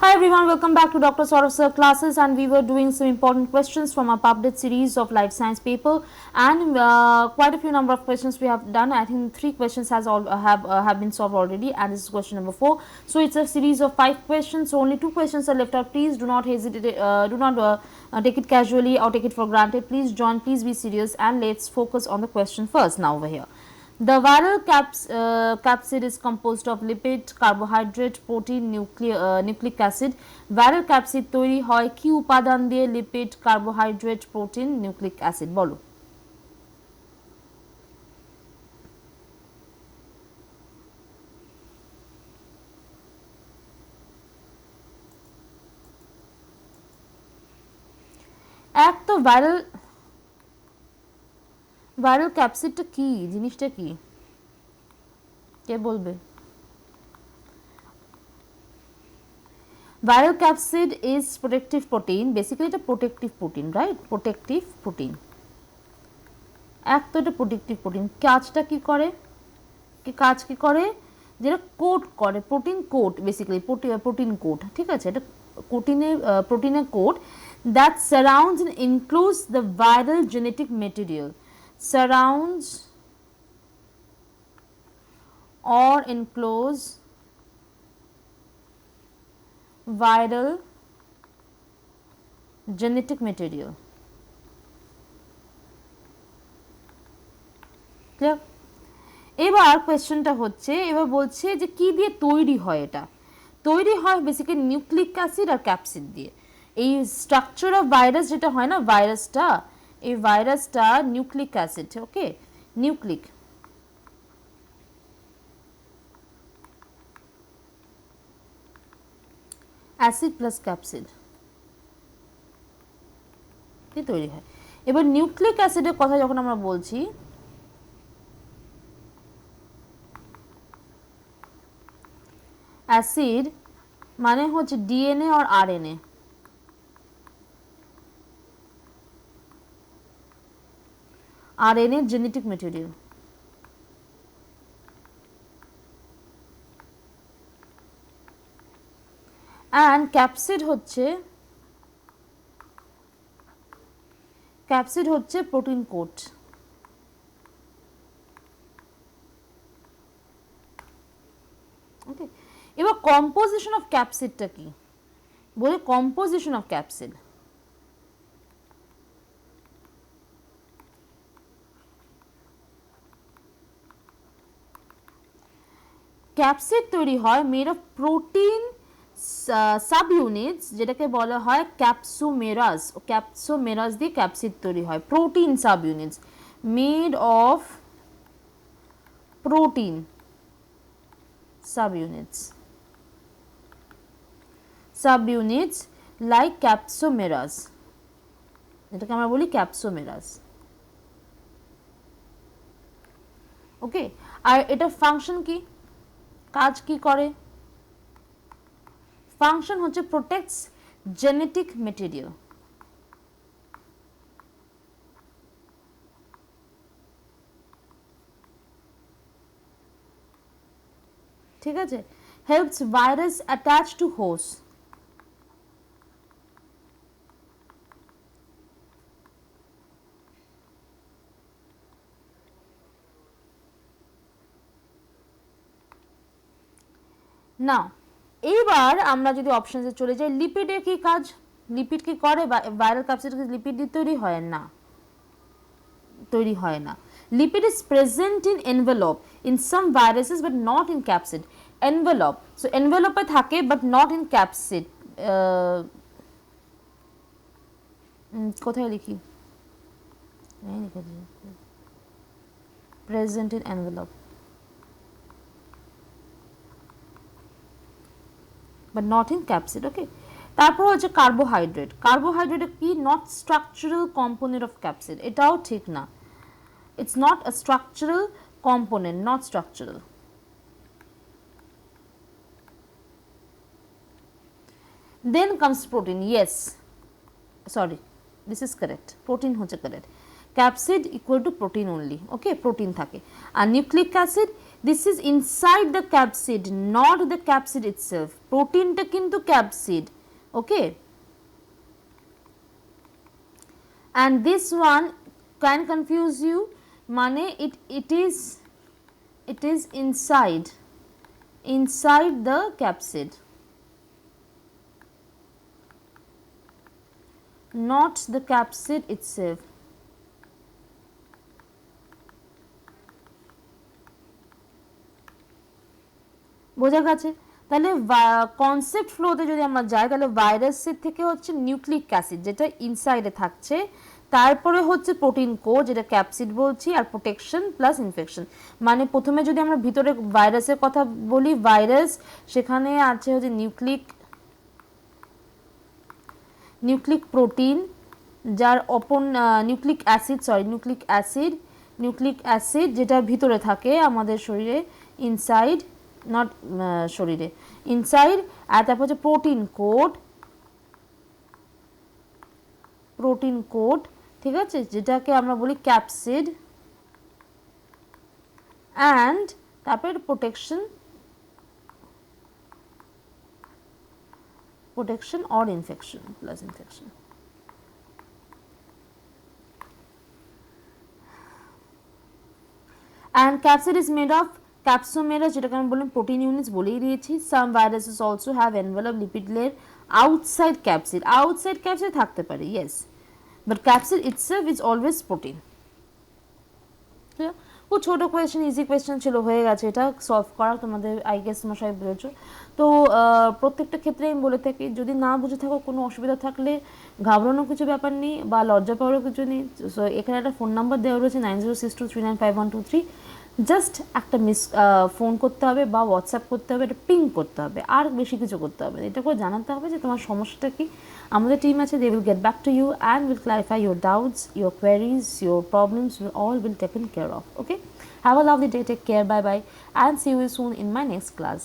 Hi everyone, welcome back to Dr. Saurav Sir classes, and we were doing some important questions from our PUBDET series of life science paper, and quite a few number of questions we have done. I think 3 questions have been solved already, and this is question number 4. So it's a series of 5 questions, so only 2 questions are left out. Please do not hesitate, do not take it casually or take it for granted. Please join, please be serious, and let's focus on the question first now over here. The viral capsid is composed of lipid, carbohydrate, protein, nucleic acid. Viral capsid তৈরি হয় কি উপাদান দিয়ে? Lipid, carbohydrate, protein, nucleic acid. বলো। এক তো viral ক্যাপসিডটা কি, জিনিসটা কি, কে বলবে? Viral capsid is protective protein, basically এটা protective protein, right? Protective protein, এক তো এটা protective protein, কাজটা কি করে, যেটা কোট করে, protein coat, basically protein coat, ঠিক আছে, এটা প্রোটিনের coat that surrounds and includes the viral genetic material, surrounds or enclose viral genetic material. Clear? এবার কোয়েশ্চেনটা হচ্ছে, এবার বলছে যে কি দিয়ে তৈরি হয়, এটা তৈরি হয় বেসিক্যালি নিউক্লিক অ্যাসিড আর ক্যাপসিড দিয়ে। এই স্ট্রাকচার অফ ভাইরাস যেটা হয় না, এই ভাইরাসটা নিউক্লিক অ্যাসিড, ওকে, নিউক্লিক অ্যাসিড প্লাস ক্যাপসিড দিয়ে তৈরি হয়। এবার নিউক্লিক অ্যাসিডের কথা যখন আমরা বলছি, অ্যাসিড মানে হচ্ছে ডিএনএ আর RNA, RNA genetic material. And capsid হচ্ছে প্রোটিন কোট। ওকে, এবার কম্পোজিশন অফ ক্যাপসিডটা কি বলে? কম্পোজিশন অফ ক্যাপসিড, ক্যাপসিড তৈরি হয় made of protein sub units, যেটাকে বলা হয় ক্যাপসোমেরাস দিয়ে ক্যাপসিড তৈরি হয়। Protein sub units made of protein sub units like capsomeres, যেটাকে আমরা বলি ক্যাপসোমেরাস। ওকে, আর এটা ফাংশন কি, কাজ কি করে? ফাংশন হচ্ছে প্রোটেক্টস জেনেটিক মেটেরিয়াল, ঠিক আছে, helps virus attach to host. না, এইবার আমরা যদি অপশনসে চলে যাই, লিপিডের কি কাজ? লিপিড কি করে? ভাইরাল ক্যাপসিড লিপিড দিয়ে তৈরি হয় না, lipid is present in envelope in some viruses but not in capsid. Envelope, so এনভেলপে থাকে বাট নট ইন ক্যাপসিড। কোথায় লিখি? Present in envelope but not in capsid. Okay, তারপর হচ্ছে কার্বোহাইড্রেট। কার্বোহাইড্রেট কি? Not structural component of capsid, এটাও ঠিক না, it's not a structural component, not structural. Then comes protein. Yes, sorry, this is correct, protein হচ্ছে correct. Capsid equal to protein only, okay, protein থাকে। আর nucleic acid, This is inside the capsid, not the capsid itself. Proteinটা কিন্তু capsid, okay? And this one can confuse you, মানে it is inside the capsid, not the capsid itself. বোঝা গেছে? তাহলে concept ফ্লোতে যদি আমরা যাই, তাহলে ভাইরাসের থেকে হচ্ছে নিউক্লিক অ্যাসিড যেটা ইনসাইডে থাকছে, তারপরে হচ্ছে প্রোটিন কোড যেটা ক্যাপসিড বলছি, আর প্রোটেকশন প্লাস ইনফেকশন। মানে প্রথমে যদি আমরা ভিতরে ভাইরাসের কথা বলি, ভাইরাস সেখানে আছে হচ্ছে নিউক্লিক প্রোটিন, যার অপন নিউক্লিক অ্যাসিড যেটা ভিতরে থাকে আমাদের শরীরে, ইনসাইড, নট শরীরে, ইনসাইড। আর তারপর হচ্ছে প্রোটিন কোড, ঠিক আছে, যেটাকে আমরা বলি ক্যাপসিড, অ্যান্ড তারপর protection or infection plus infection. And capsid is made of capsomeres, যেটাকে আমরা বললাম প্রোটিন ইউনিটস বলেই দিয়েছি। Some viruses also have envelope lipid layer outside capsid থাকতে পারে, yes, but capsid itself is always protein. খুব ছোটো কোয়েশ্চেন, ইজি কোয়েশ্চেন ছিল, হয়ে গেছে এটা সলভ করা, তোমাদের আই গেস তোমরা সবাই বুঝেছো। তো প্রত্যেকটা ক্ষেত্রে আমি বলে থাকি, যদি না বুঝে থাকো, কোনো অসুবিধা থাকলে ঘাবড়ানোর কিছু ব্যাপার নেই বা লজ্জা পাওয়ারও কিছু নেই। সো এখানে একটা ফোন নাম্বার দেওয়া রয়েছে 9062395123, জাস্ট একটা ফোন করতে হবে বা হোয়াটসঅ্যাপ করতে হবে, এটা পিং করতে হবে, আর বেশি কিছু করতে হবে, এটা করে জানাতে হবে যে তোমার সমস্যাটা কি। আমাদের টিম আছে, they will get back to you and will clarify your doubts, your queries, your problems, will all will taken care of. Okay, have a lovely day, take care, bye bye, and see you soon in my next class.